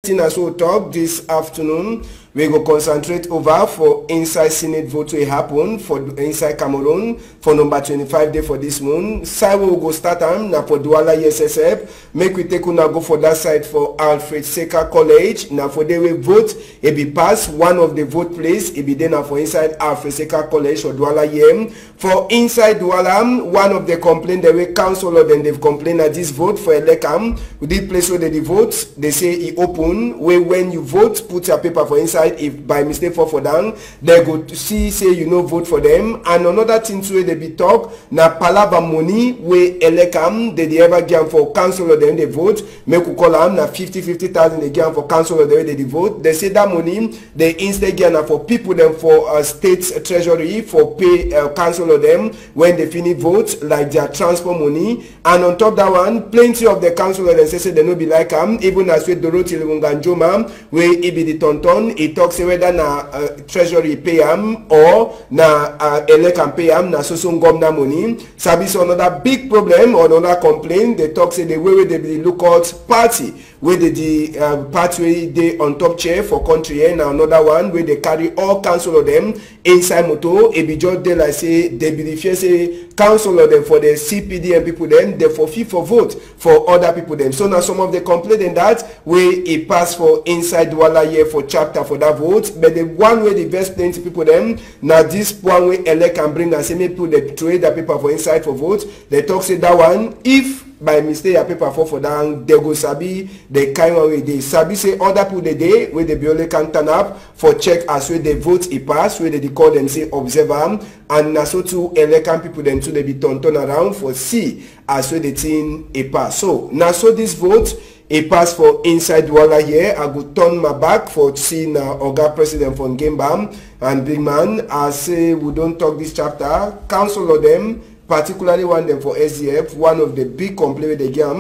As we talk this afternoon, we go concentrate over for inside Senate vote to happen for inside Cameroon for number 25 day for this moon. Side we go start now for Douala SSF. Make we take una go for that side for Alfred Seca College. Now for they we vote, it be pass one of the vote place. It be then for inside Alfred Seca College for Douala Yem. For inside Douala, one of the complaint the way councillor then they've complained at this vote for Elekam. With this place where they vote, they say it open. Where when you vote, put your paper for inside. If by mistake for down, they go to see say you know vote for them. And another thing too they be talk na palava money where Elekam they ever give for councillor then they vote. Make we call them na 50,000 they give for councillor then they vote. They say that money they instead give for people them for state treasury for pay councillor them when they finish vote like their transport money. And on top that one, plenty of the councillor then say they no be like even as with Dorothy Lunganjoma where it be the tonton. It talks whether na treasury pay am or na Elekam pay am na so government money. Sabi so another big problem or another complaint. They talk say the way they be look out party where the party where they on top chair for country and another one where they carry all council of them inside moto. It be just they like say they be the fear say council of them for the CPD and people then they for fee for vote for other people them. So now some of the complaint in that where it pass for inside Douala here for chapter for that vote, but the one way the best plenty people them now this one way elect can bring and say maybe people they trade that paper for inside for vote. They talk say that one if by mistake your paper for down they go sabi the kind of way they sabi say other people the day where they be only can turn up for check as where they vote it pass where they call them say observer and na so too elect people then too they be turn around for see as where the thing it pass. So now so this vote it pass for inside Douala here. I go turn my back for seeing Oga President from Gembam and Big Man. I say we don't talk this chapter. Council of them, particularly one them for SDF, one of the big complaint they get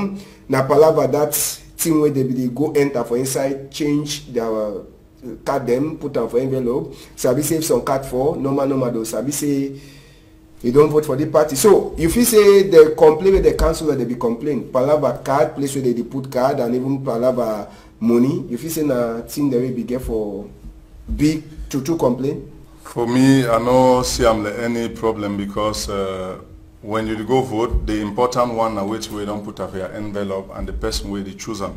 na palava that thing where they go enter for inside, change their card them, put them for envelope. Sabi say if some card for normal though. Sabi say you don't vote for the party. So if you say they complain with the council that they be complain, palava card, place where they put card and even palava money. If you say na thing they will be get for big to complain. For me, I no see any problem because when you go vote, the important one na which way don't put up your envelope and the person where they choose them.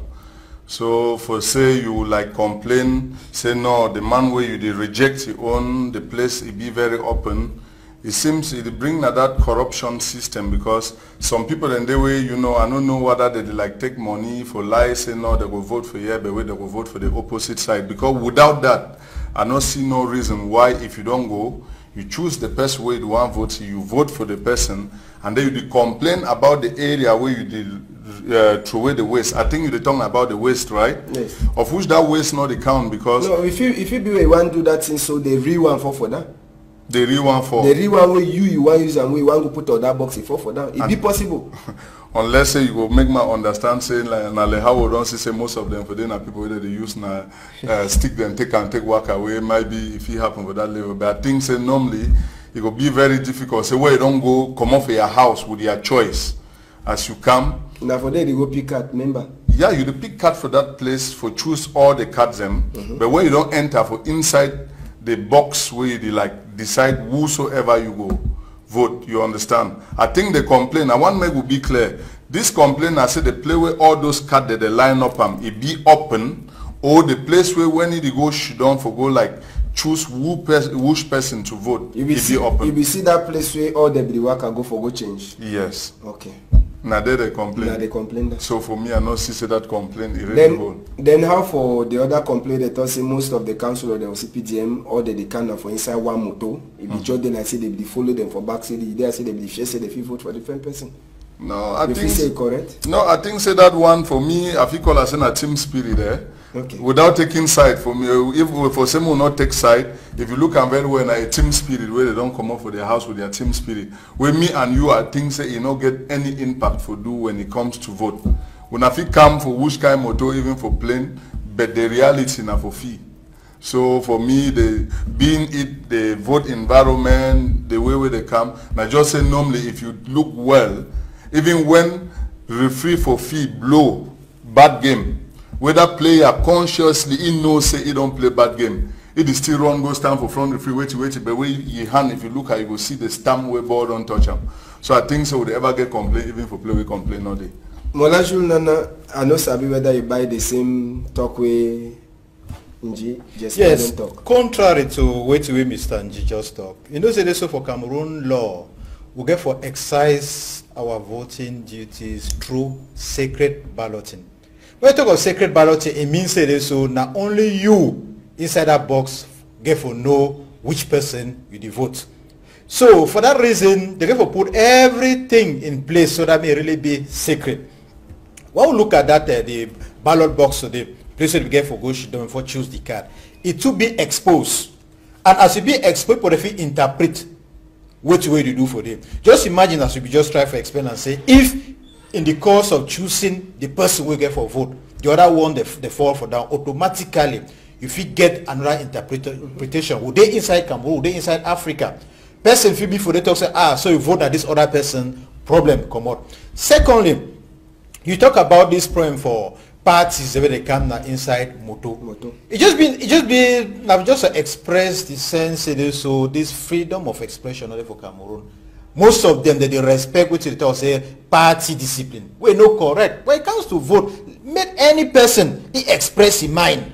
So for say you like complain, say no, the man where you they reject your own, the place it be very open. It seems it bring that corruption system because some people in the way, you know, I don't know whether they like take money for lies, say no, they will vote for here, but they will vote for the opposite side. Because without that, I don't see no reason why if you don't go, you choose the person where you want to vote, you vote for the person, and then you complain about the area where you did throw away the waste. I think you're talking about the waste, right? Yes. Of which that waste not the count because... No, if you be where you want to do that thing, so they real one for that. The real one for the real one where you want use and we want to put on that box for that. It be possible. Unless say you go make my understand saying like how we don't say most of them for them are people that they use now stick them take work away. Maybe if it happen with that level. But I think say normally it will be very difficult. Say where you don't go come off your house with your choice as you come. Now for them they go pick card, remember? Yeah, you pick card for that place for choose all the cards them. But when you don't enter for inside the box where you like decide whosoever you go vote, you understand? I think the complaint, I want to make will be clear. This complaint, I said the place where all those cards that they line up it be open, or the place where when you go should don't for go like choose which person to vote. You will see open. You will see that place where all the worker go for go change. Yes. Okay. Now they complain. Now they complain. So for me, I not see that complaint. Then how for the other complaint that I say most of the council of the CPDM or they can for inside one motor. If you judge them, I say they be follow them for back city. They say they be share say they vote for different person. No, I think say correct. No, I think say that one for me. I feel call as a team spirit there. Okay. Without taking side for me, if for some will not take side, if you look and very well a team spirit where they don't come up for their house with their team spirit, where me and you are things say you don't get any impact for do when it comes to vote. When I feel come for which kind of motor even for plane, but the reality now for fee. So for me, the vote environment, the way where they come, I just say normally if you look well, even when referee for fee blow bad game, Whether player consciously he knows say he don't play bad game. It is still run, go stand for front referee, wait, but when you hand, if you look at, you will see the stamp where ball don't touch him. So I think so would ever get complaint, even for play we complain all day. Molajul Nana, I know Sabi whether you buy the same talk way Nji just yes, don't talk. Contrary to what Mr. Nji just talk. You know, say so for Cameroon law, we get for exercise our voting duties through sacred balloting. When we talk of sacred balloting, it means say so not only you inside that box get for know which person you vote. So for that reason, they get for put everything in place so that may really be sacred. When we look at that, the ballot box, so the place where we get for go down for choose the card, it to be exposed, and as it be exposed, but if you interpret which way to do for them, just imagine as we just try to explain and say, if in the course of choosing the person we get for vote, the other one they fall for down automatically. If you get another interpretation, would they inside Cameroon, would they inside Africa? Person feel before they talk say, so you vote that this other person, problem come out. Secondly, you talk about this problem for parties where they come now inside Moto. It just been I've just expressed the sense it is so this freedom of expression only for Cameroon. Most of them they respect which they talk say party discipline. We no correct. When it comes to vote, make any person he express his mind.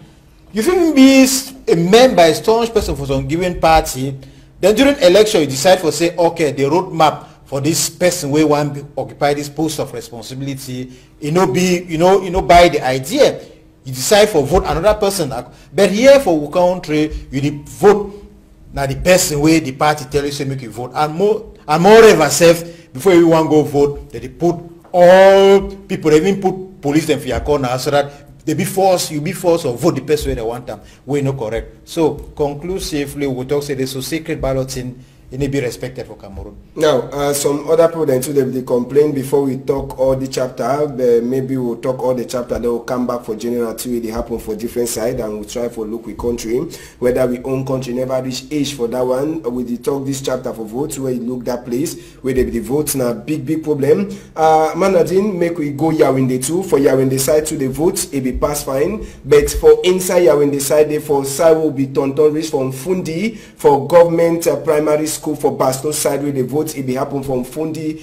You even be a member, a staunch person for some given party, then during election you decide for say, okay, the roadmap for this person we want to occupy this post of responsibility, buy the idea. You decide for vote another person. But here for our country, you vote now the person where the party tell you say make you vote. And moreover, self before you want to go vote, they put all people, they even put police them for your corner so that you be forced or vote the person where they want them. We're not correct. So conclusively, we talk say this so sacred balloting it may be respected for Cameroon. Now, some other people then too they complain before we talk all the chapter. Maybe we'll talk all the chapter. They will come back for general two. They happen for different side, and we'll try for look with country whether we own country never reach age for that one. We did talk this chapter for votes where you look that place where they the votes now big problem. Manadin make we go Yawinde too. For Yawinde side to the votes it be pass fine, but for inside Yawinde side they for side will be tonton reach from Fundi for government primary school. For Baston side where the votes it be happen from Fundi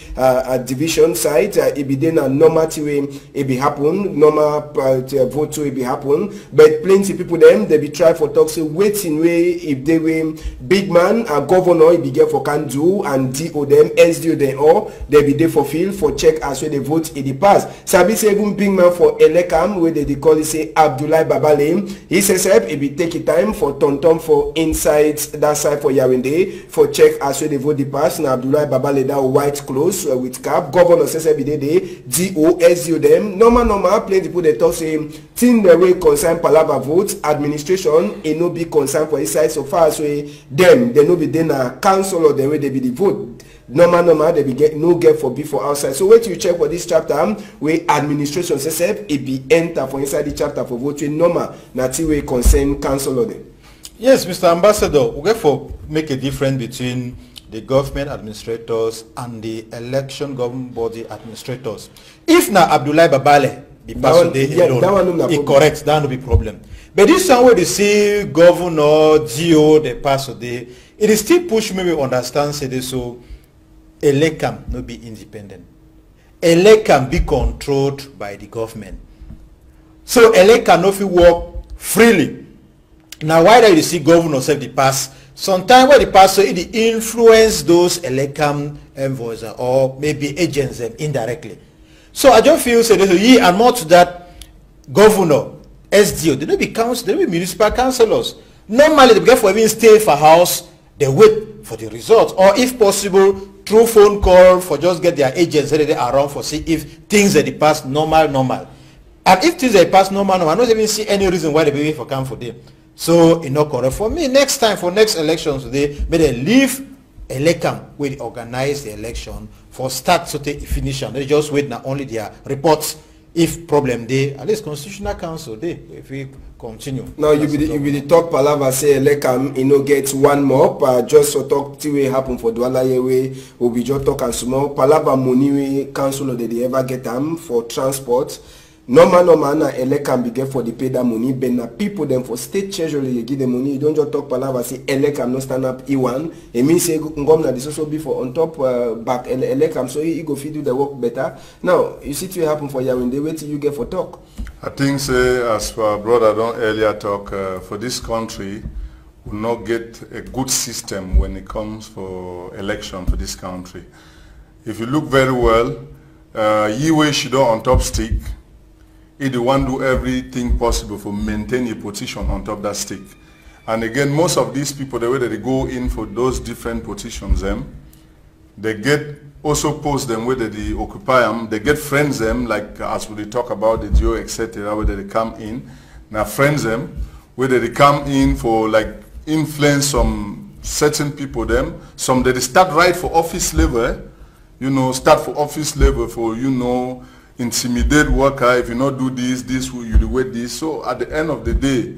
division side it be then a normal way it be happen normal vote to it be happen, but plenty people them they be try for talk say waiting way if they were big man a governor it be get for can do and DO them SDO them all they be there for field for check as where the vote it be pass. Sabi say even big man for Elekam where they call it say Abdoulaye Babale he says it be take time for tonton for inside that side for Yawinde for check as well they vote the pass. Now Abdoulaye Babale that white clothes with cap. Governor says every day DO, SDO them. Normal plenty people they talk say thing the way concern Palava votes administration it no be concern for his side so far as way them they no be then a council or the way they be the vote. Normal they be get no get for before outside. So wait till you check for this chapter where administration says it be enter for inside the chapter for voting normal na way concern council or them. Yes, Mr. Ambassador, we therefore make a difference between the government administrators and the election government body administrators. If now Abdoulaye Babale be passed today alone, it corrects, that will be problem. But this one where they see governor, GO, they pass today, it is still push me to understand say this so Elekam no be independent. Elekam be controlled by the government. So Elekam no fit work freely. Now why do you see governors have the pass? Sometimes where the pass so it influence those Elekam envoys or maybe agents them indirectly. So I just feel say this and more to that governor, SDO, they don't be council, they don't be municipal councillors. Normally they get for even stay for house, they wait for the results. Or if possible, through phone call for just get their agents that they are around for see if things that they pass normal. And if things that pass normal, I don't even see any reason why they be waiting for come for them. So it's not correct for me. Next time for next elections today, may they leave Elekam where they organize the election for start to take finish and they just wait not only their reports. If problem they at least Constitutional Council they if we continue. Now you be the talk palava say Elekam get one more just so talk till we happen for Douala Yewe we just talk and small palava money council that they ever get them for transport. normal na elect can be get for the pay that money, but na people them for state treasury you give the money. You don't just talk palava say elect can not stand up E1. It means say government this also be for on top back elect am, so he go fit do the work better. Now you see it will happen for Yawinde. Wait till you get for talk. I think say as our brother don earlier talk for this country will not get a good system when it comes for election for this country. If you look very well, Yiwe Shido on top stick. He the one do everything possible for maintain a position on top that stick. And again, most of these people, the way that they go in for those different positions, they get also post them where they occupy them. They get friends them, like as we talk about the Geo, etc., where they come in. Now friends them, where they come in for like influence some certain people them. Some they start right for office level, you know, start for office level for, you know, intimidate worker. If you not do this, you do wait this. So at the end of the day,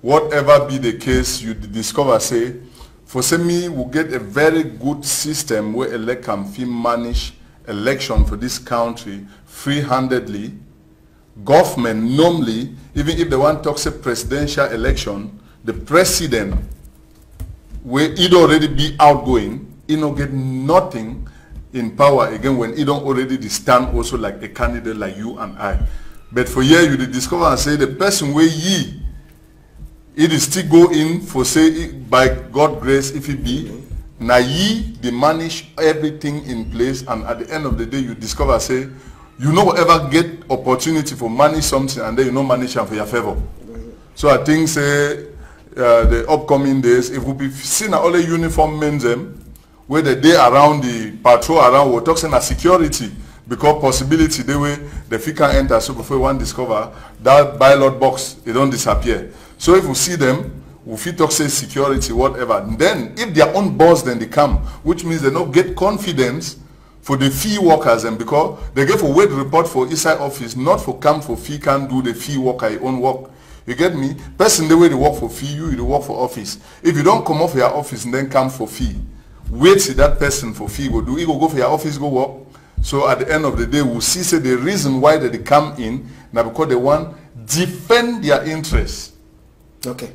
whatever be the case, you discover say, for say me, we get a very good system where elect can manage election for this country free-handedly. Government normally, even if they want to talk say presidential election, the president, where it already be outgoing, he don't get nothing in power again when he don't already stand also like a candidate like you and I. But for here you discover and say the person where ye it is still go in for say by God grace if it be now ye they manage everything in place, and at the end of the day you discover say you no ever get opportunity for manage something and then you no manage them for your favor. So I think say the upcoming days if we be seeing all the uniform men them where the day around the patrol around we're talking about security, because possibility the way the fee can enter, so before one discover that ballot box they don't disappear. So if we see them, we feel talk say security whatever, and then if their own boss then they come, which means they don't get confidence for the fee workers, and because they get for wait report for inside office, not for come for fee can do the fee worker your own work. You get me? Person the way they work for fee, you work for office. If you don't come off your office and then come for fee, wait till that person for fee will do. He will go for your office, go work. So at the end of the day, we'll see say the reason why they come in now because they want defend their interests. Okay.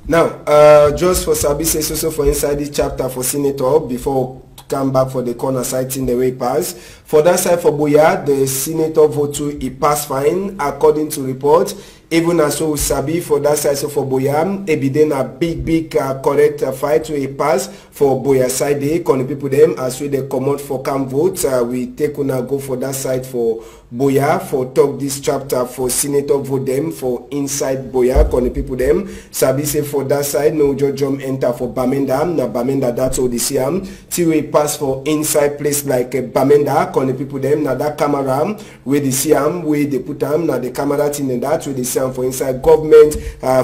Now, just for Sabi says also for inside this chapter for Senator before come back for the corner side in the way pass. For that side for Boya, the Senator vote to he pass fine according to report. Even as so Sabi for that side so for Boya, it be then a big correct fight to a pass for Boya side day. Can the people them as we they come out for come vote. We take on go for that side for Boya for talk this chapter for Senator vote them for inside Boya. Can the people them Sabi say for that side no jump enter for Bamenda. Now Bamenda that's all this year. Till we pass for inside place like Bamenda. Can the people them now that camera where they see them where they put them now the camera thing and that where they see for inside government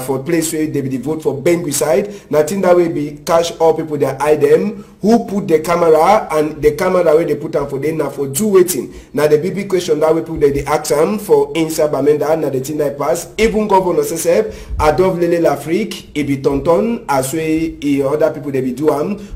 for place where they be vote for Bengui side. Nothing that way be cash all people that hide them who put the camera and the camera where they put them for them now for do waiting. Now the big question that we put the ask them for inside Bamenda now the thing that pass. Even governor Sesep Adov Lele L'Afrique it be tonton as way other people they be do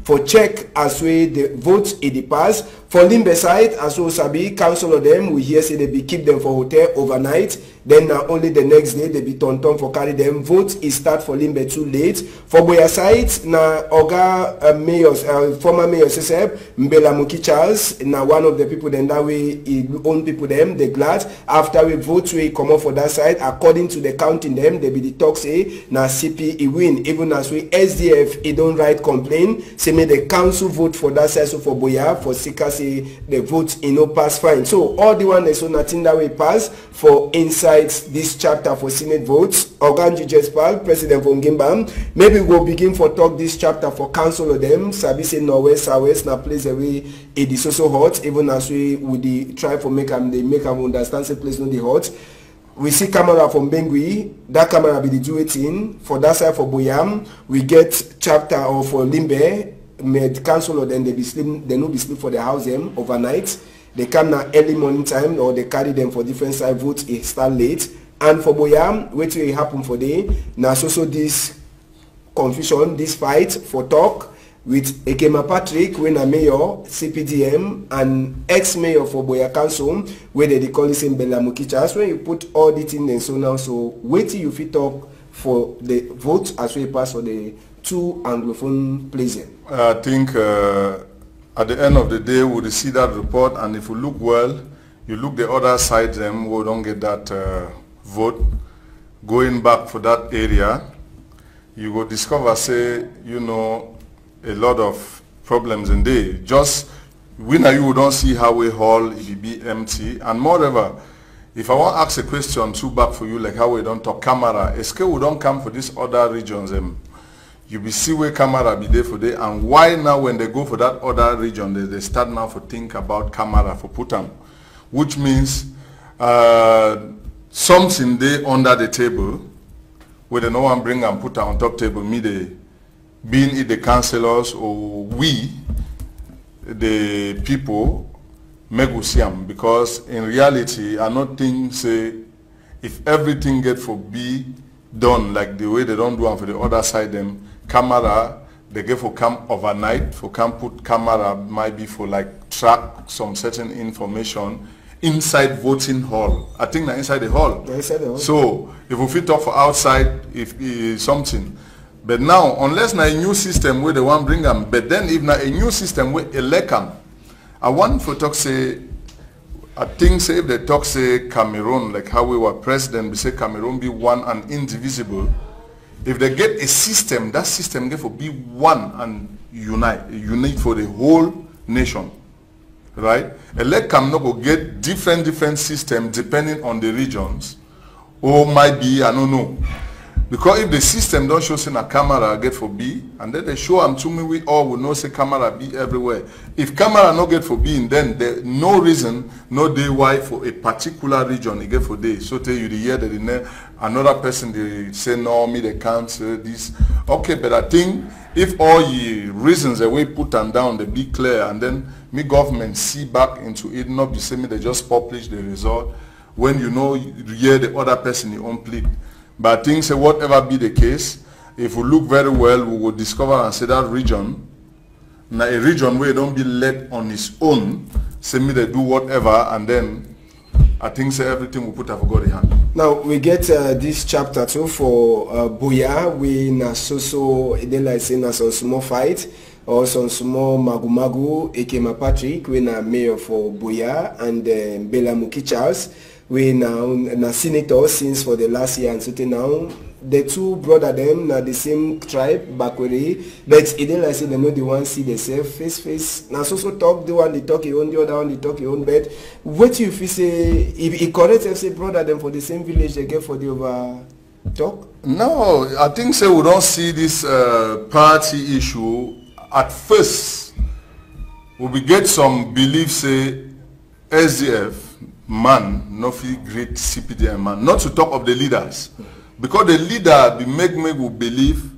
for check as way the vote it the pass. For Limbe side as well Sabi council of them we hear say they be keep them for hotel overnight. Then only the next day they be tonton for carry them. Vote is start for Limbe too late. For Boya side na Oga mayor former mayor Sesep Mbela Muki Charles na one of the people then that way he own people them they glad after we vote we come up for that side according to the counting them they be the talk say na CP he win even as we SDF he don't write complain say may the council vote for that side. So for Boya for Sika say the vote in no pass fine. So all the one so nothing that way pass for inside this chapter for Senate votes. Oganji Jespal, President for Ngimba. Maybe we'll begin for talk this chapter for council of them. Sabi say Norwest, Southwest, now place away it is also hot. Even as we would try for make them, they make them understand the place not the hot. We see camera from Bengui. That camera be the do it in. For that side for Boyam, we get chapter of for Limbe. Med council of them they be sleep, they no be sleep for the house them overnight. They come now early morning time or they carry them for different side votes. It start late. And for Boyam, wait till it happen for day. Now so this confusion, this fight for talk. with Ekema Patrick, when a mayor, CPDM, and ex-mayor for Boya Council, where they call him Bella Mukicha. When you put all the things and so now, so wait till you fit talk for the vote as we pass for the two Anglophone places. I think at the end of the day, we'll see that report, and if we look well, you look the other side, them we don't get that vote going back for that area, you will discover, say, you know, a lot of problems in there. Just we now you don't see how we hall it will be empty, and moreover, if I want to ask a question too back for you, like how we don't talk camera, SK we don't come for these other regions, you be see where camera be there for there, and why now when they go for that other region, they start now for think about camera for put them, which means something there under the table where they no one bring and put on top table, me they being it the councillors or we, the people, make we see them, because in reality, I not think say if everything get for be done like the way they don't do them for the other side, them camera they get for come overnight, for come put camera might be for like track some certain information inside voting hall. I think that inside the hall. Yeah, inside the hall. So if we fit talk for outside, if something. But now, unless na a new system where they want bring them, but then if na a new system where elect them, I want for talk say, I think say if they talk say Cameroon, like how we were president, we say Cameroon be one and indivisible. If they get a system, that system get for be one and unite for the whole nation, right? Elect can not go get different system depending on the regions, or might be I don't know. Because if the system don't show say a camera get for B, and then they show them to me, we all will know say camera be everywhere. If camera no get for B, then there no reason, no day why for a particular region they get for day. So tell you the year that another person they say no, me they can't this. Okay, but I think if all the reasons that we put them down, they be clear, and then me government see back into it, not be saying they just publish the result when you know you hear the other person you own plead. But I think say whatever be the case, if we look very well, we will discover and say that region, now a region where it don't be led on its own, say me they do whatever, and then I think say everything we put up for God in hand. Now we get this chapter too for Boya. We na so they like saying na some small fight or some small magu Ekema Patrick, we na mayor for Boya, and Bella Mukicha. We now senator since for the last year, and so now the two brother them now the same tribe Bakweri, but it didn't like say they know the one see themselves face. Now so talk the one they talk your own, the other one they talk your own. But what you feel say if it correct if say brother them for the same village they get for the over talk? No, I think say we don't see this party issue at first. We get some belief say SDF man, no feel great CPDM man, not to talk of the leaders. Because the leader be make me will believe,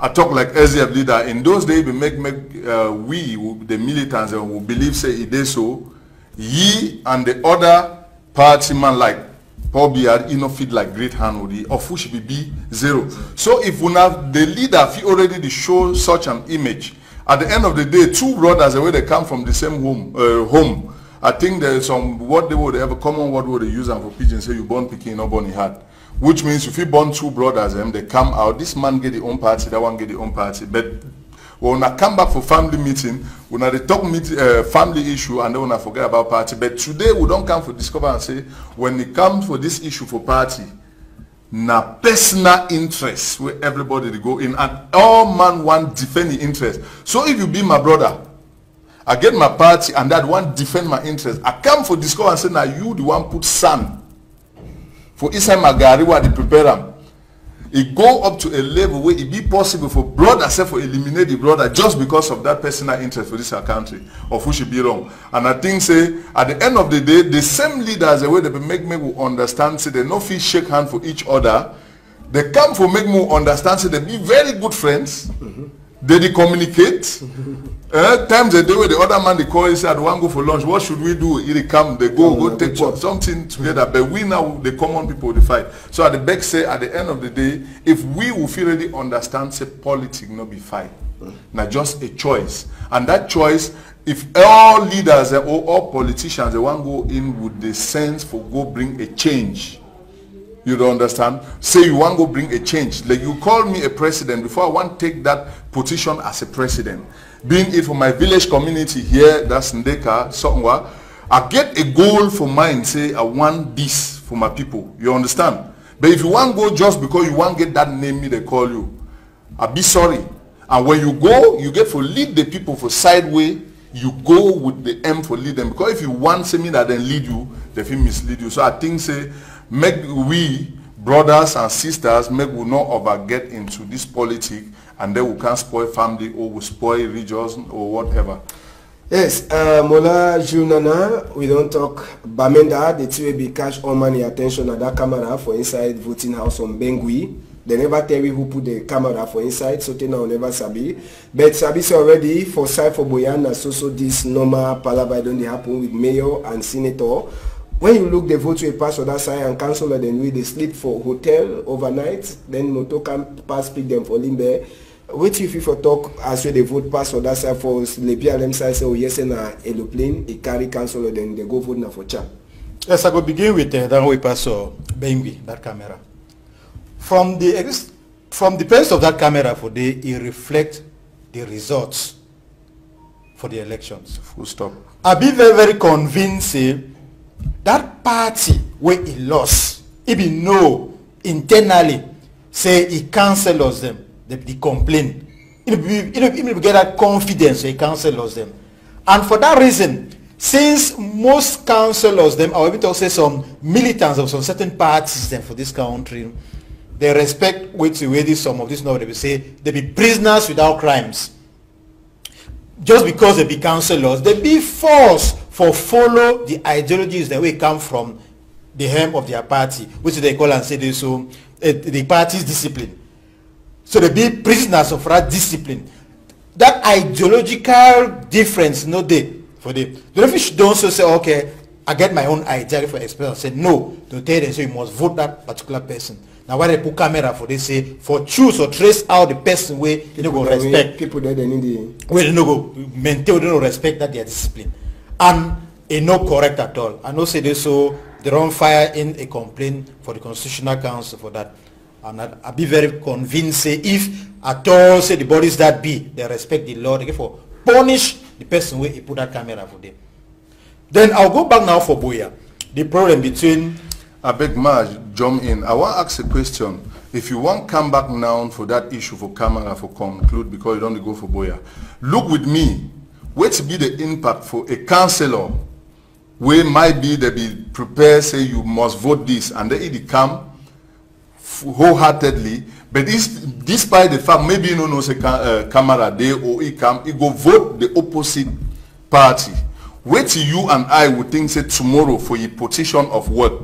I talk like SDF leader, in those days we make we, the militants, will believe say it is so, ye and the other party man like Paul Biya, you know, feed like great hand with the, of which be zero. So if we have the leader feel already show such an image, at the end of the day, two brothers, the way they come from the same home, I think there is some what they would have a common word would they use and for pigeon say you born picking no born heart, which means if you born two brothers and they come out, this man get the own party, that one get the own party. But when I come back for family meeting, when I talk family issue and then when I forget about party. But today we don't come for discover and say when it comes for this issue for party, na personal interest where everybody they go in and all man want defend the interest. So if you be my brother, I get my party and that one defend my interest. I come for discover and say now you the one put sun for inside my gari where they prepare them. It go up to a level where it be possible for brother self for eliminate the brother just because of that personal interest for this country of who should be wrong. And I think say at the end of the day the same leaders the way they make me will understand say they no feel shake hand for each other. They come for make me understand say they be very good friends. They communicate. Times a day where the other man they call and say, I want to go for lunch. What should we do? They come, they go take something together. But we now, the common people, they fight. So at the back say, at the end of the day, if we will feel really understand, say politics not be fight. Now just a choice. And that choice, if all leaders or all politicians, they want to go in with the sense for go bring a change. You don't understand? Say you want to go bring a change. Like you call me a president before I want to take that position as a president. Being it for my village community here, that's Ndeka, somewhere, I get a goal for mine. Say I want this for my people. You understand? But if you want to go just because you want to get that name they call you, I'll be sorry. And when you go, you get for lead the people for sideway. You go with the M for lead them. Because if you want say me that then lead you, they feel mislead you. So I think say make we brothers and sisters make we not overget into this politics and then we can spoil family or we spoil regions or whatever. Yes, Mola Junana, we don't talk Bamenda, the two will be catch all money attention at that camera for inside voting house on Bengui. They never tell you who put the camera for inside, so they now never sabi. But sabi say already for side for Boyana, so this normal palaver don't happen with mayor and senator. When you look the vote will pass on that side and councillor then we they sleep for hotel overnight, then moto can pass pick them for Limbe. Wait if you for talk as well the vote pass on that side for the PLM side say oh yes and a aeroplane, it carry councillor then they go vote now for Cha. Yes, I go begin with that we pass Bengui, that camera. From the presence of that camera for day, it reflects the results for the elections. Full stop. I be very, very convinced that party where he lost, if he know internally, say he cancels them, they complain. If he get that confidence, he cancels them. And for that reason, since most councillors, them, or even to say some militants of some certain parties them for this country, they respect some of this now they will say they be prisoners without crimes. Just because they be councillors, they be forced for follow the ideologies that will come from the hem of their party, which they call and say they so the party's discipline. So they be prisoners of that discipline. That ideological difference no day for them. The fish don't so say okay, I get my own idea for experience. Say no, to tell them so you must vote that particular person. Now why they put camera for they say for choose or trace out the person where you don't go respect people that they need the where they don't go maintain they don't respect that their discipline. And it not correct at all. I know say they so they don't fire in a complaint for the Constitutional Council for that. And I'll be very convinced say if at all say the bodies that be they respect the law, they get for punish the person where he put that camera for them. Then I'll go back now for Boya. The problem between I beg Marge, jump in. I want to ask a question. If you want to come back now for that issue for camera for conclude because you don't go for Boya. Look with me. What be the impact for a councillor where might be they be prepared say you must vote this and then it come wholeheartedly. But despite the fact maybe you don't know say camera there or it come it go vote the opposite party. Wait till you and I would think say tomorrow for your petition of work.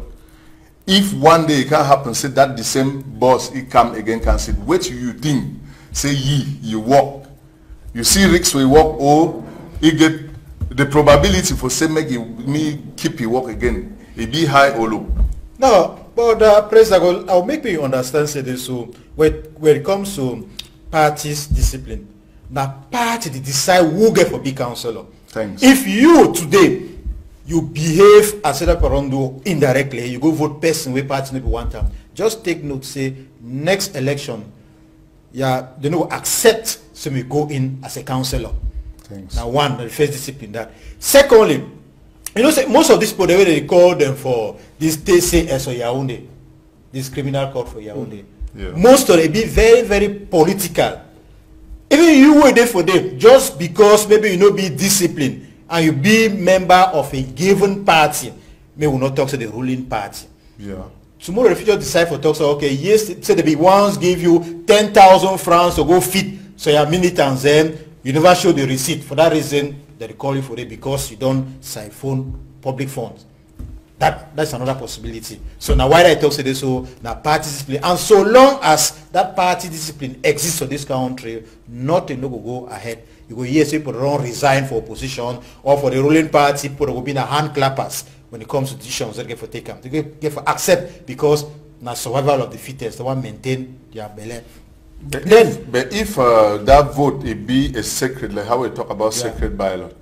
If one day it can happen, say that the same boss he come again can say, wait till you think, say you walk. You see Ricks will walk or he get the probability for say make me keep you walk again. It be high or low. No, but President, I'll make you understand say this so when it comes to parties discipline, now party they decide who get for big councillor. Thanks. If you today you behave as a Parondo indirectly, you go vote person where party maybe one time. Just take note, say next election, yeah, they no accept so we go in as a councillor. Thanks. Now one, the first discipline that. Secondly, you know, say most of these people they call them for this TCS or Yaoundé, this criminal court for Yaoundé. Yeah. Most of them be very, very political. Even you were there for them just because maybe you know be disciplined. And you be member of a given party, may will not talk to the ruling party. Yeah. Tomorrow if you just decide for talk, so okay, yes, say the big ones give you 10,000 francs to go fit, so your militants then you never show the receipt. For that reason, they call you for it because you don't siphon public funds. That's another possibility. So now why I talk say this, so now party discipline, and so long as that party discipline exists in this country, nothing no go ahead. You go hear people don't resign for opposition or for the ruling party, people will be in a hand clappers when it comes to decisions that get for take them. They get for accept because now survival of the fittest, they want to maintain their belly. But if that vote it be a sacred, like how we talk about sacred ballot,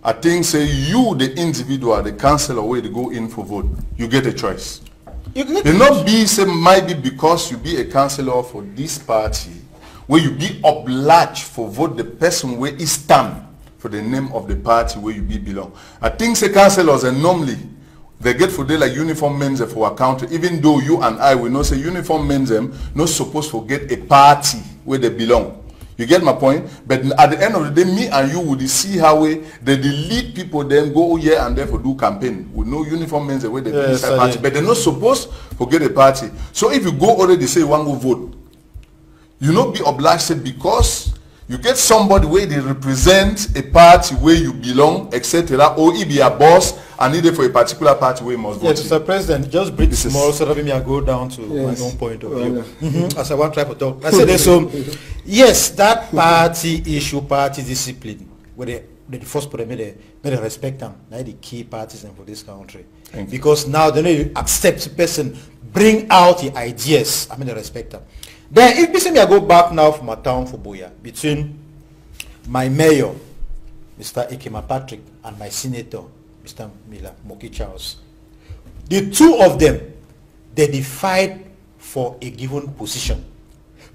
I think say you, the individual, the councillor, where to go in for vote, you get a choice. It not be say might be because you be a councillor for this party, where you be obliged for vote the person where is stand for the name of the party where you be belong. I think say councillors and normally they get for they like uniform men for our country, even though you and I will not say uniform men them not supposed to get a party where they belong. You get my point? But at the end of the day, me and you would see how they lead people then go here and there for do campaign with no uniform men the way they do party. But they're not supposed to get a party. So if you go already say one go vote, you not be obliged because you get somebody where they represent a party where you belong, etc. Or if be a boss and needed for a particular party where you must vote. Mr. President, just breathe small so that I go down to my own point of view. As I want to try to talk. I said this, so yes, that party issue, party discipline, where the first put made they respect them. Now the key parties for this country. Because now they need to accept the person, bring out the ideas. I mean they respect them. Then if you see me, I go back now from my town for Boya, between my mayor, Mr. Ekema Patrick, and my senator, Mr. Mila Moki Charles. The two of them, they defied for a given position.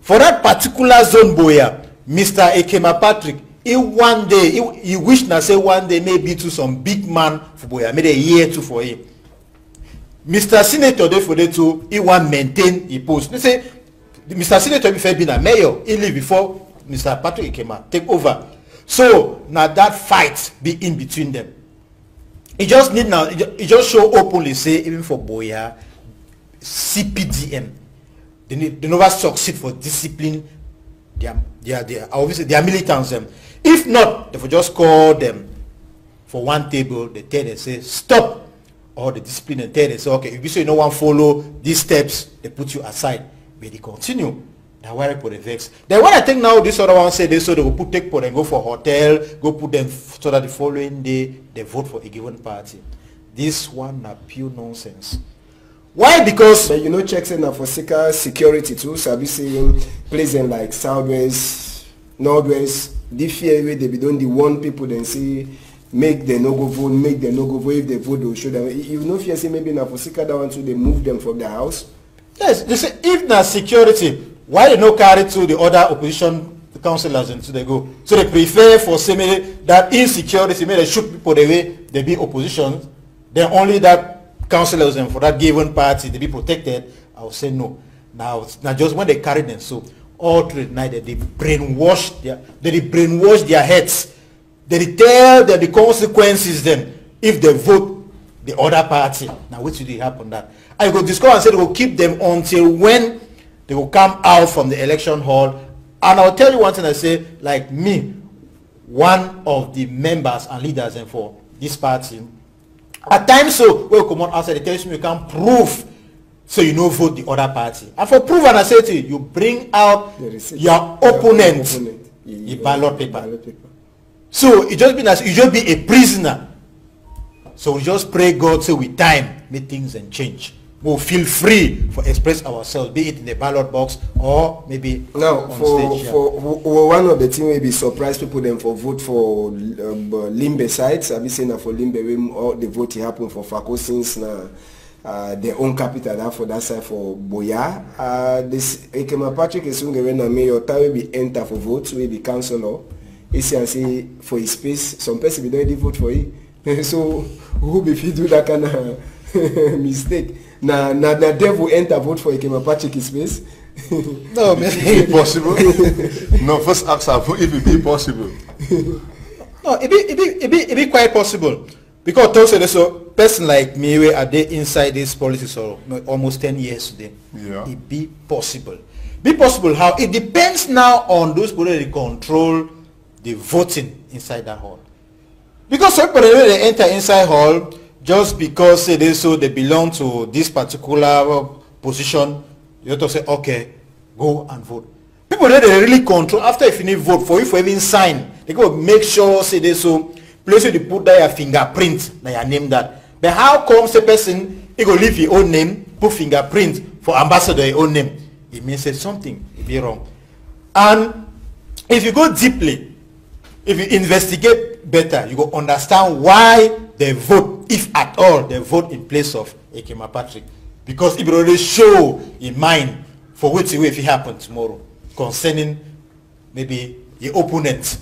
For that particular zone Boya, Mr. Ekema Patrick, he wished na say one day maybe to some big man for Boya, maybe a year two for him. Mr. Senator, therefore, they too, he want maintain the post. They say, Mr. Senator before being a mayor, he lived before Mr. Patrick Ekema take over. So now that fight be in between them. It just need now. It just show openly say even for Boya, CPDM, they never succeed for discipline. Obviously their militants them. If not, they will just call them for one table. They tell they say stop, or the discipline and tell they say okay. If you say no one follow these steps, they put you aside. But they continue. Now why put the vex? Then what I think now this other one say they so they will put take and go for hotel, go put them so that the following day they vote for a given party. This one are pure nonsense. Why? Because but you know checks in for security too. So we see places like Southwest, Northwest, the fear way they be doing the one people then see make them no go vote, make them no go vote. If they vote, they will show them. You know fear say maybe now for that one too they move them from the house. Yes, they say if na security, why they no carry to the other opposition councillors until they go? So they prefer for say that insecurity, maybe they shoot people the way they be opposition, then only that councillors and for that given party they be protected. I will say no. Now just when they carry them, so all through the night they brainwash their heads. They tell them the consequences then if they vote the other party. Now what should happen that? I go discover and say they will keep them until when they will come out from the election hall. And I'll tell you one thing I say, like me, one of the members and leaders and for this party, at times so when you come on outside, they tell me you can't prove so you know vote the other party. And for proof, and I say to you, you bring out your opponent, the ballot paper. So it just be as you just be a prisoner. So we just pray God so with time make things and change. We'll feel free for express ourselves, be it in the ballot box or maybe now on for stage. One of the things maybe surprise people them for vote for Limbe sites. I've been saying that for Limbe when all the voting happen for Fako since now their own capital for that side for Boya. This Ekema Patrick is soon going to mayor time will be enter for votes will be councillor. He say for his space some person be don't vote for it. So who if you do that kind of mistake? Na devil enter vote for Ekema Patrick space. No, man. Is it possible? No, first ask her if it be possible. No, it be quite possible. Because also so person like me where are they inside this politics for almost 10 years today. Yeah. It be possible. Be possible how? It depends now on those people that control the voting inside that hall. Because some people when they enter inside hall, just because say they belong to this particular position, you have to say, okay, go and vote. People that they really control, after you finish vote, for you for even sign, they go make sure say they so place where they put their fingerprint, now your name that. But how comes a person he go leave your own name, put fingerprint for ambassador your own name? It means that something it be wrong. And if you go deeply, if you investigate better, you go understand why they vote, if at all they vote in place of Ekema Patrick. Because it will already show in mind for which way if it happen tomorrow concerning maybe the opponent.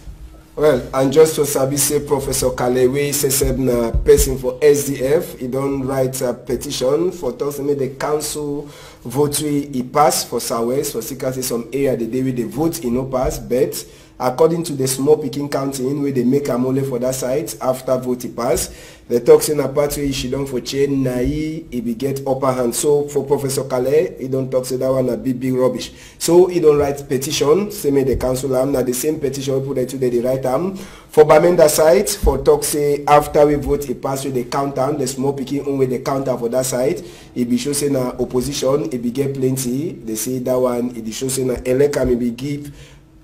Well, and just to sabi say Professor Kalewe says na person for SDF, he don't write a petition for telling me the council vote he pass for Southwest for secrecy some area the day they vote he no pass, but according to the small picking counting where they make a mole for that site after vote he pass, the talks in a part where she don't for chain nai he be get upper hand. So for Professor Kale, he don't talk say that one a big rubbish. So he don't write petition, say me the council am na the same petition we put it today the right arm. For Bamenda site, for talk say after we vote he pass with the countdown, the small picking on with the counter for that site, he be show say na opposition, he be get plenty. They say that one he show say na eleka me be give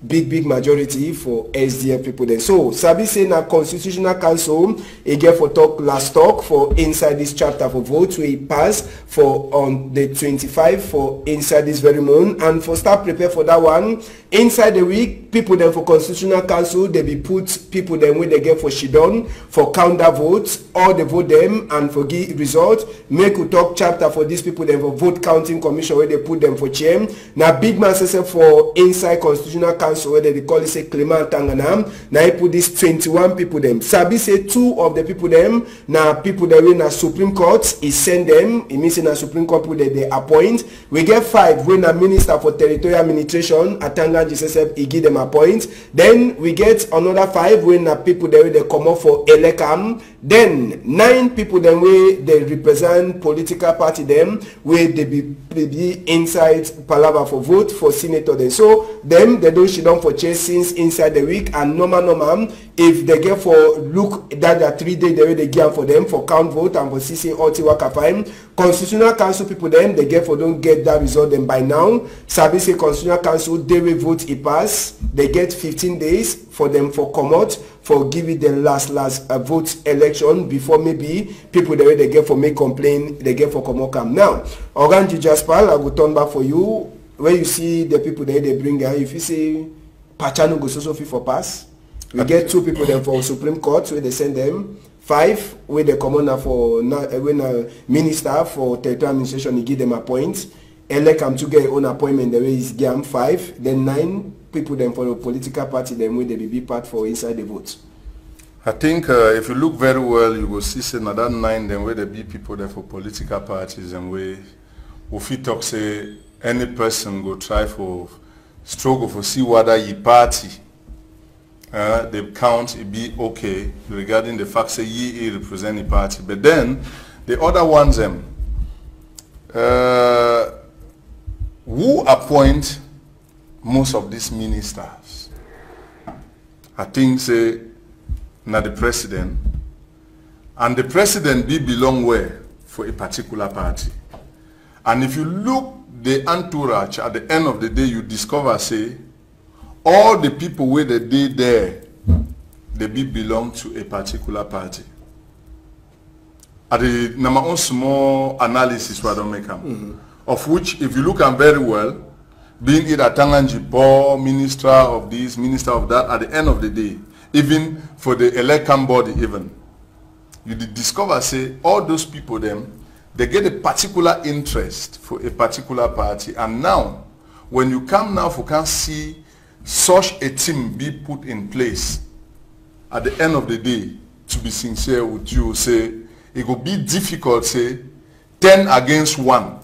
big majority for SDF people then. So sabi say na Constitutional Council he get for last talk for inside this chapter for vote where he pass for on the 25 for inside this very month, and for start prepare for that one inside the week. People then for Constitutional Council they be put people then when they get for Shidon for count that votes, all the vote them and for give result. Make we talk chapter for these people then for vote counting commission where they put them for chair. Now big man say for inside Constitutional Council where they call it say Clement Tanganam. Now he put this 21 people them. Sabi say 2 of the people them now people that win a Supreme Court he send them. It means in a Supreme Court people that they appoint. We get 5 when a Minister for Territorial Administration at Tangan GSSF he give them a point. Then we get another 5 when a people that they come up for Elekam. Then 9 people them where they represent political party them where they be inside Palava for vote for senator then. So them they don't sit down for chase since inside the week, and normal if they get for look that the 3 days the way they give for them for count vote and for CC OT waka fine. Constitutional Council people them they get for don't get that result them by now. Sabi say Constitutional Council they will vote it pass. They get 15 days for them for come out for give it the last vote election before maybe people the way they get for make complain they get for come out come. Now Oganji Jaspal, I go turn back for you. Where you see the people there they bring here, if you say Pachano go so for pass, we get 2 people there for Supreme Court where they send them, 5 where they come on for when a minister for territorial administration he give them a point, elect them to get own appointment the way is give 5, then 9 people then for the political party them where they be part for inside the vote. I think if you look very well you will see say that 9 then where there be people there for political parties and where if you talk say any person go try for struggle for see whether ye party the count it be okay regarding the fact say ye represent the party, but then the other ones them who appoint most of these ministers, I think say na the president, and the president be belong where for a particular party. And if you look the entourage at the end of the day you discover say all the people where they did there they be belong to a particular party. At the number one small analysis where I don't make them, of which if you look at very well, being it a Tanganji Bo, minister of this, minister of that, at the end of the day, even for the election body even, you discover say all those people them they get a particular interest for a particular party, and now when you come now for can see such a team be put in place at the end of the day, to be sincere with you, say it will be difficult say 10 against 1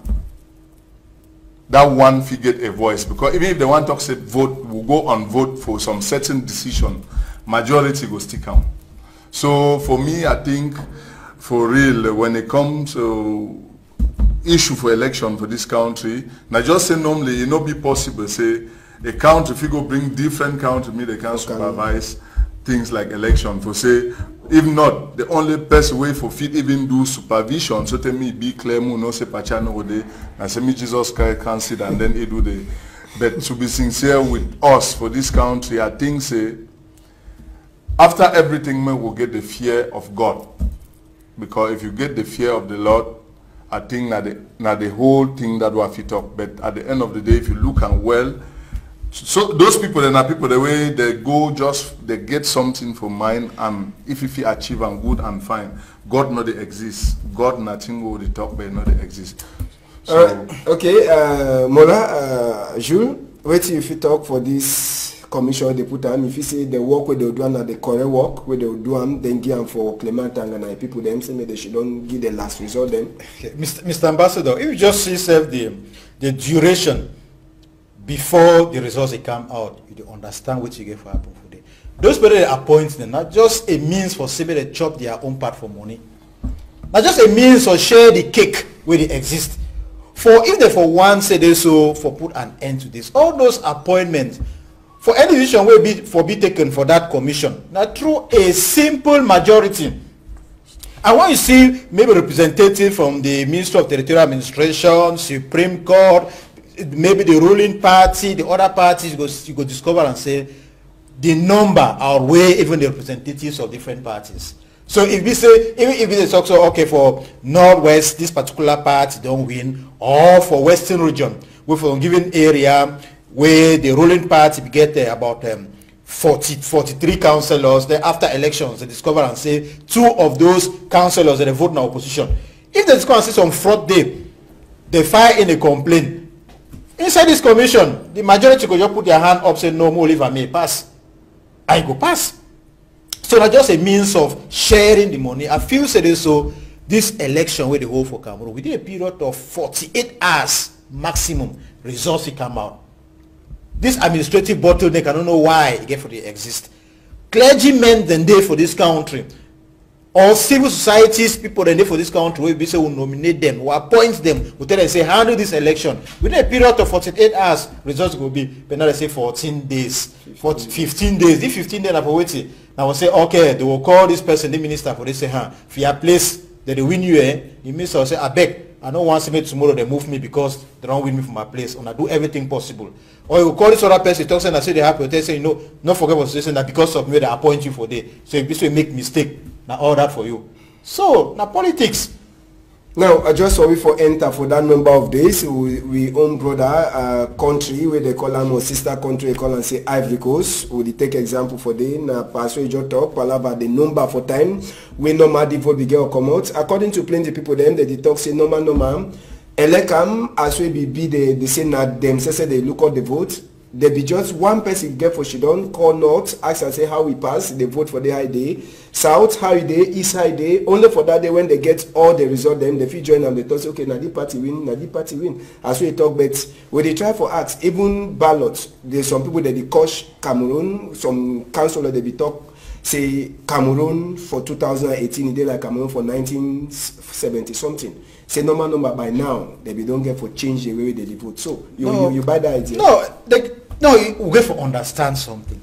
that one figure a voice, because even if the one talks a vote will go on vote for some certain decision, majority will stick out. So for me I think for real, when it comes to issue for election for this country, now just say normally it not be possible say a country if you go bring different country me they can supervise things like election for say if not the only person way for fit even do supervision. So tell me be clear, no say pachano de, and say me Jesus Christ can sit and then he do the. But to be sincere with us for this country, I think say after everything, man will get the fear of God, because if you get the fear of the Lord, I think that the whole thing that we fit up. But at the end of the day, if you look and well. So those people, then are people the way they go, just they get something for mind, and if you achieve and good and fine, God not they exist. God nothing will they talk, but not they exist. So, okay, Mola, Jules, wait if you talk for this commission they put on. If you say the work where they do and the correct work where they do them, then give them for Clement and people them say maybe they should don't give the last result them. Okay. Mr. Ambassador, if you just see the duration before the results come out, you understand what you get for happen for them. Those people they appoint them, not just a means for somebody to chop their own part for money. Not just a means for share the cake where they exist. For if they for one say they so for put an end to this, all those appointments for any decision will be taken for that commission. Now through a simple majority. And when you see maybe representative from the Ministry of Territorial Administration, Supreme Court, maybe the ruling party, the other parties, you go discover and say the number outweigh even the representatives of different parties. So if we say, even if it's also okay for Northwest, this particular party don't win, or for Western region, with a given area where the ruling party get about 43 councillors, then after elections they discover and say 2 of those councillors that they vote in opposition. If they discover and say some fraud day, they file in a complaint. Inside this commission, the majority could just put their hand up, say no more, leave and may pass. I go pass. So that's just a means of sharing the money. I feel say so this election where they hold for Cameroon, within a period of 48 hours maximum, results will come out. This administrative bottleneck, I don't know why it get for the exist. Clergymen then they for this country, or civil societies people then they for this country, will be say will nominate them, will appoint them, will tell them say handle this election. Within a period of 48 hours, results will be, but now they say 14 days, 15 days. If 15 days after waiting, I will say okay, they will call this person the minister for they say for your place that they win you, the minister will say I beg, I don't want to make tomorrow they move me because they don't win me from my place, and I do everything possible. Or you will call this other person, talk and say they have to say, no, not forget what saying that because of me they appoint you for day. So if this way make mistake, now all that for you. So now politics. Now I just sorry for enter for that number of days. We own brother country where they call them or sister country they call and say Ivory Coast. We take example for the now Pastor Joe talk about the number for time when normal the vote begin come out. According to plenty people them they talk say normal. Elekam as we be they say that them say they look at the vote. There be just one person get for she don't call north, ask and say how we pass, they vote for the high day. South, high day, east high day. Only for that day when they get all the result, then they feel join and they talk say, okay, now the party win. As we talk, but when they try for acts, even ballots, there's some people that they coach Cameroon, some councillor they be talk, say Cameroon for 2018, they like Cameroon for 1970 something. Say normal number by now, they be don't get for change the way they vote. So you buy that idea? No, you get for understand something.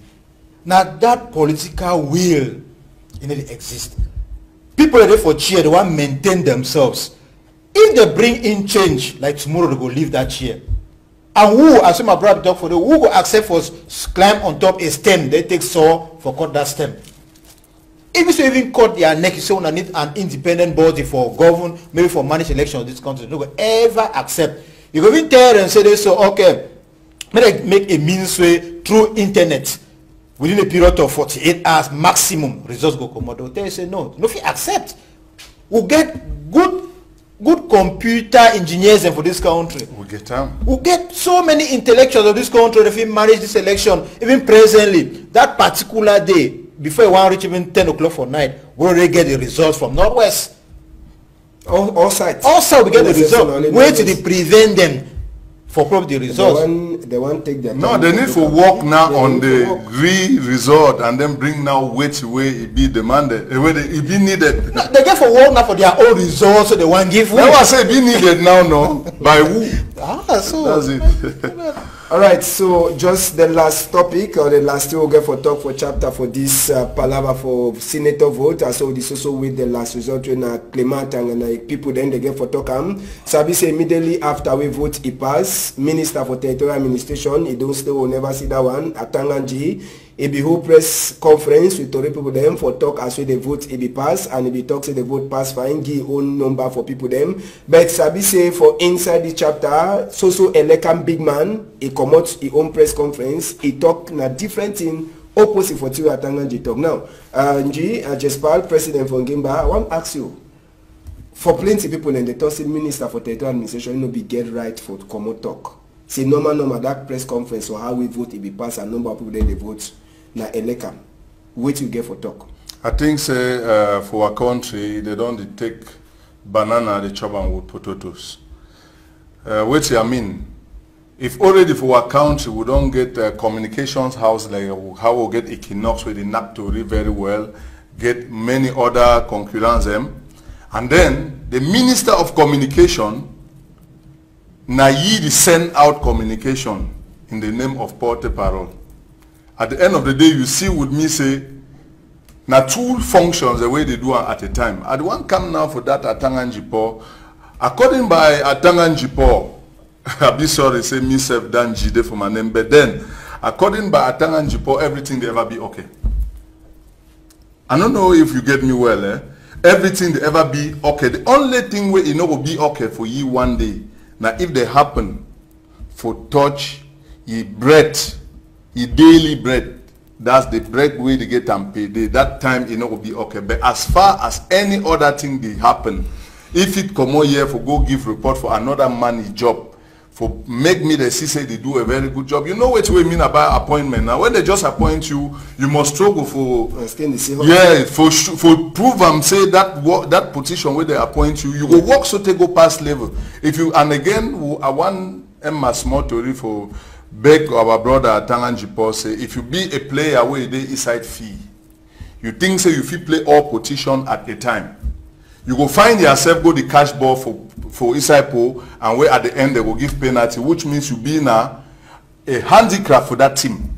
Now that political will it exists. People are there for chair, they want to maintain themselves. If they bring in change, like tomorrow they go leave that chair. And who, as my brother talk for them, who go accept for climb on top a stem, they take saw for cut that stem. If you even cut their neck, you say we need an independent body for govern, maybe for manage elections of this country. They don't ever accept. You go even tell and say this, so okay, make a means way through internet within a period of 48 hours maximum. Results go come out. They will tell you say no, if you accept, we'll get good computer engineers for this country. We'll get them. We'll get so many intellectuals of this country if we manage this election, even presently, that particular day. Before you want to reach even 10 o'clock for night, we already get the results from Northwest. All sides. All sides we get the result. Wait till they prevent them for probably the results. They want take their time. No, they need to work now on the result and then bring now which way it be demanded, the way it be needed. No, they get for work now for their own results, so they want to give. Now I say be needed now, no? By who? So that's it. All right, so just the last topic or the last thing we'll get for talk for chapter for this palaver for senator vote. So this also with the last result when Clement and people then they get for talk. Sabi say immediately after we vote it pass, Minister for Territorial Administration, he don't still will never see that one. Atanganji, it be whole press conference with Tory people them for talk as well the vote it be pass and it be talk say the vote pass fine, give own number for people them. But Sabi say for inside the chapter, so Elekam big man, he come out his own press conference, he talk na different thing opposite for Tiwa Atanganji talk. Now, Nji Jespal, President for Ngimba, I want to ask you, for plenty people in the Tosin Minister for Territorial Administration, you know, be get right for to come out talk. Say normal that press conference or how we vote it be pass and number of people then they vote na Elekam. What you get for talk? I think say for our country they don't take banana they chop am with potatoes. Which I mean, if already for our country we don't get communications house like how we get Equinox with the NAPTORI very well, get many other concurrents them, and then the Minister of Communication na ye send out communication in the name of Porte Parole. At the end of the day, you see with me say, na two functions the way they do at a time. I want come now for that Atanganjipo. According by Atanganjipo, I be sorry say me self done Jide for my name, but then according by Atanganjipo, everything they ever be okay. I don't know if you get me well, eh? Everything they ever be okay. The only thing where you know will be okay for you one day. Now if they happen for touch, ye breath, ye daily bread, that's the bread way they get and pay. That time you know will be okay. But as far as any other thing they happen, if it come out here for go give report for another money job, for make me the see say they do a very good job. You know what we mean about appointment. Now when they just appoint you, you must struggle for for prove and say that position where they appoint you, you go work so they go past level. If you and again I want Emma small story for beg our brother Atanganjipo say if you be a player where they inside fee, you think say you fit play all position at a time. You go find yourself go the cash ball for inside pole and where at the end they will give penalty, which means you be now a handicap for that team.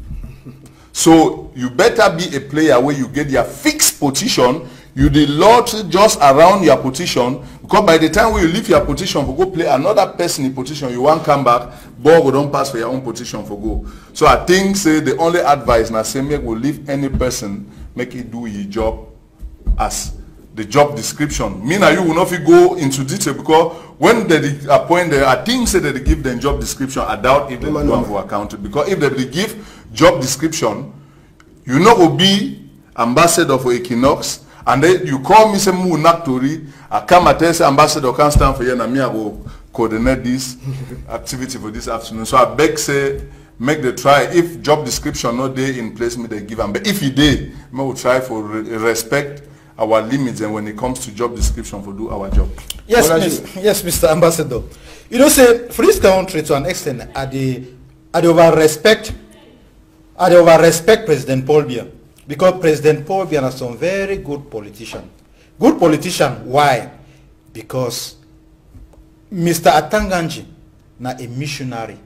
So you better be a player where you get your fixed position, you the lot just around your position, because by the time when you leave your position for go play another person in position, you won't come back, ball will don't pass for your own position for go. So I think say the only advice na say make will leave any person make it do your job as the job description. Me and you will not go into detail because when they appoint them, I think say that they give them job description. I doubt if they do one for account because if they give job description, you know will be ambassador for Equinox, and then you call me say Mu Naktori, I come and tell say ambassador can't stand for you and me I will coordinate this activity for this afternoon. So I beg say make the try. If job description not there in place, me they give them. But if he did, me will try for respect our limits and when it comes to job description for do our job. Yes, yes, Mr. Ambassador. You know, say for this country to an extent, I over respect President Paul Biya because President Paul Biya is some very good politician. Good politician, why? Because Mr. Atanganji na a missionary.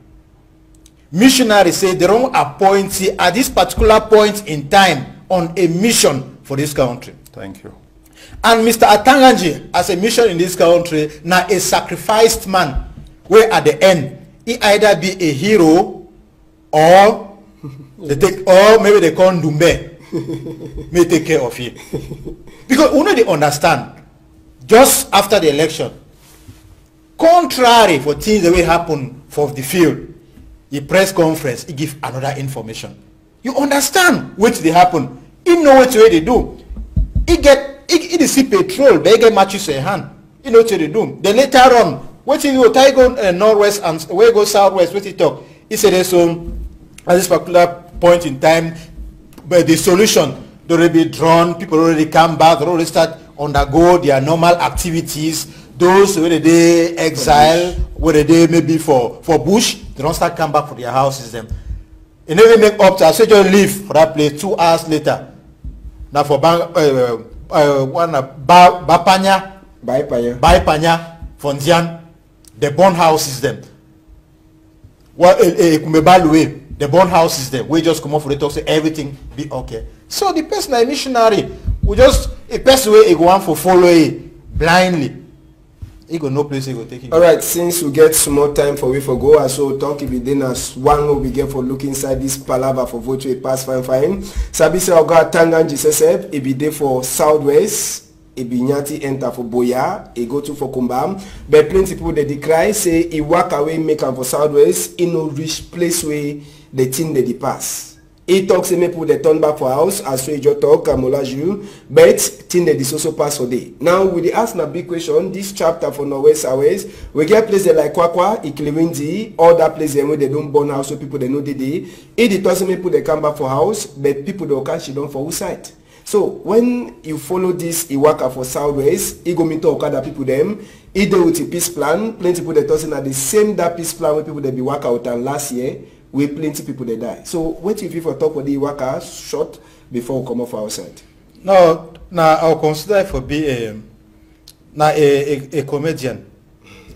Missionary say they don't appoint at this particular point in time on a mission for this country. Thank you. And Mr. Atanganji, as a mission in this country, now a sacrificed man, where at the end, he either be a hero or they take, or maybe they call Dumbe, may take care of him. Because we know they understand, just after the election, contrary for things that will happen for the field, the press conference, he give another information. You understand what they happen. He know what they do. He see petrol, they get matches in hand. You know what they do. Then later on, what he do, I go northwest and where go southwest, what he talk. He said so at this particular point in time, but the solution they already be drawn, people already come back, they already start undergo their normal activities. Those where they exile, where they maybe for bush, they don't start come back for their houses them. And then they make up to I say just leave for that place 2 hours later. Now for Bapanya, Baipanya, Fonzian, the burn houses them. well, the born house is there. We just come off for the talk, say everything be okay. So the person like missionary, we just a person way go on for follow it blindly. He go no place he go take it. All right, since we get some more time for we for go, as so talk if then as one will be get for look inside this palaver for vote to pass fine. Sabi say oga Tangan Jisesep, it be there for Southwest. E be Nyati enter for Boya, e go to for Kumbam. But plenty people they decry say he walk away make am for Southwest, he no reach place where the thing they pass. He talks say people they turn back for house as we just talk Amolaju, but thing they also pass for day. Now with the ask a big question, this chapter for Northwest Southwest, we get places like Kwakwa, Ikiliwindi, all that places where they don't burn house so people they know the day. It doesn't people they come back for house, but people they catch it on for outside. So when you follow this Iwaka for Southwest, you go meet Okada people them, either with a peace plan, plenty people that talking at the same that peace plan where people that be work out and last year, where plenty people they die. So what if you for talk with the Iwaka short before we come off outside? No, now I'll consider for be a comedian.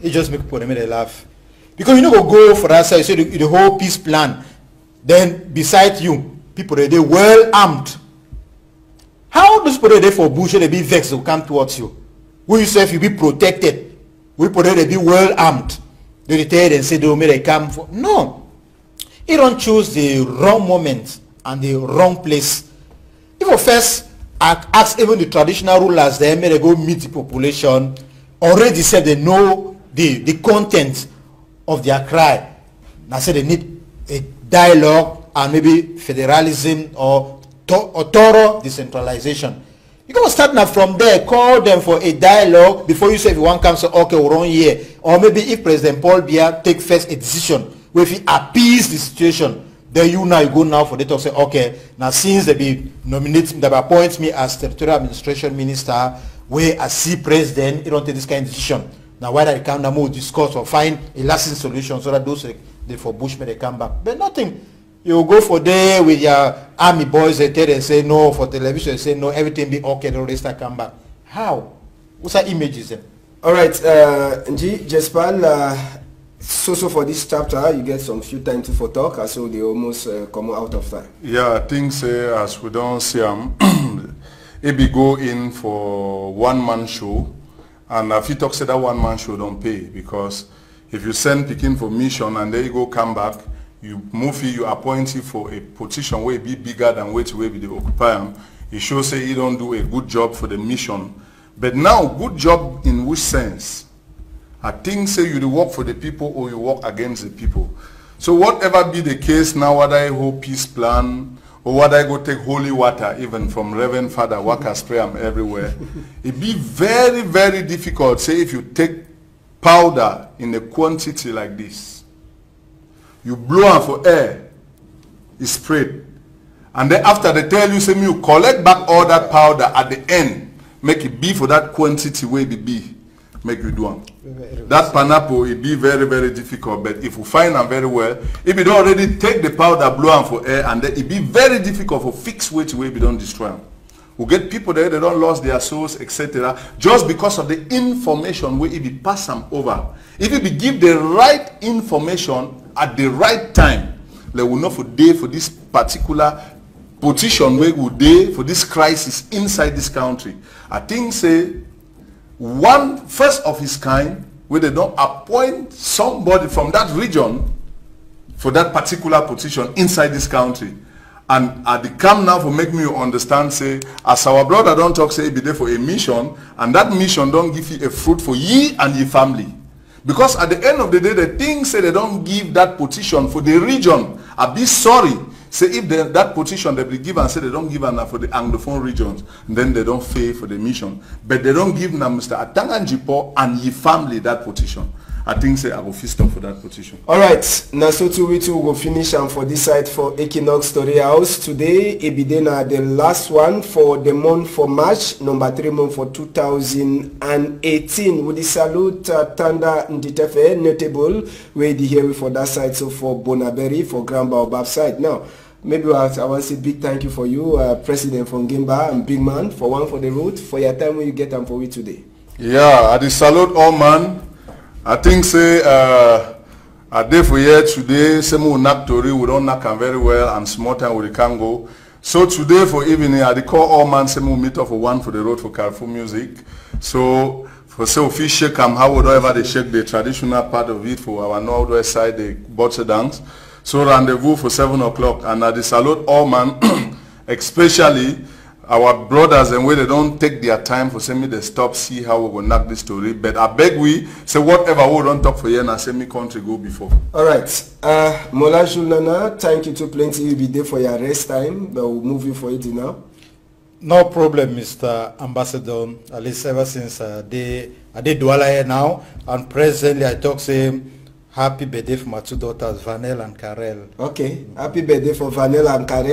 It just make people they laugh. Because you know go for that side, you say the whole peace plan, then beside you, people they well armed. How those people there for bush they be vexed to come towards you? Will yourself you be protected? Will people they be well armed? They tell and say they come for no. You don't choose the wrong moment and the wrong place. If you first ask even the traditional rulers, they may go meet the population, already said they know the content of their cry. Now say they need a dialogue and maybe federalism or thorough decentralization. You gotta start now from there, call them for a dialogue before you say if one comes, okay, we're on here. Or maybe if President Paul Biya take first a decision where if he appease the situation, then you go now for the talk say, okay, now since they be nominating, they appoint me as territorial administration minister, where I see president, you don't take this kind of decision. Now why they come now more discuss or find a lasting solution so that those they for Bushman they come back. But nothing. You go for there with your army boys, they tell and say no, for television, they say no, everything be okay, the rest come back. How? What's that images then? Alright, Jespal, so for this chapter, you get some few time to for talk, so they almost come out of time. Yeah, I think say as we don't see it be go in for one-man show, and if you talk say that one-man show don't pay, because if you send Pekin for mission and then you go come back, you move you appoint you for a position where it be bigger than where be the occupier. You should say you don't do a good job for the mission. But now, good job in which sense? I think say you work for the people or you work against the people. So whatever be the case now, whether I hold peace plan or whether I go take holy water, even from Reverend Father, Waka spray them everywhere. It be very, very difficult, say if you take powder in a quantity like this. You blow on for air, it's sprayed. And then after they tell you, say you collect back all that powder at the end, make it be for that quantity where it be, make you do it. That pineapple, it be very, very difficult, but if you find them very well, if you don't already take the powder, blow on for air, and then it be very difficult for fix weight where you don't destroy them. We get people there, they don't lose their souls, etc. just because of the information where it be pass them over. If you be give the right information at the right time, they will know for day for this particular position where we day for this crisis inside this country. I think say one first of his kind where they don't appoint somebody from that region for that particular position inside this country. And at the come now for make me understand, say, as our brother don't talk, say, be there for a mission, and that mission don't give you a fruit for ye and your family. Because at the end of the day, the thing say they don't give that position for the region. I be sorry. Say if that position they be given, say they don't give enough for the Anglophone regions, then they don't pay for the mission. But they don't give now Mr. Atangan Jipo and your family that position. I think say I will fist up for that position. Alright, now so we will go finish and for this side for Equinox Story House. Today it be then the last one for the month for March, number 3 month for 2018. With the salute Tanda Nditefe, notable where the here for that side, so for Bonaberry, for Grand Baobab side. Now, maybe I want to say big thank you for you, President from Gimba and Big Man, for one for the road, for your time when you get them for we today. Yeah, I salute all man. I think say A day for here today, same we knock Tori, we don't knock them very well, and small time we can go. So today for evening, I call all man, same we meet up for one for the road for Carrefour Music. So for say if we shake them, how would ever they shake the traditional part of it for our northwest side, the bocce dance. So rendezvous for 7 o'clock, and I salute all man, especially our brothers and where they don't take their time for send me the stop, see how we will knock this story. But I beg we say whatever we don't talk for here and send me country go before. All right. Mola Julnana, thank you to plenty. You'll be there for your rest time, but we'll move you for it now. No problem, Mr. Ambassador. At least ever since I did Douala here now, and presently I talk say happy birthday for my two daughters, Vanel and Karel. Okay, happy birthday for Vanel and Karel.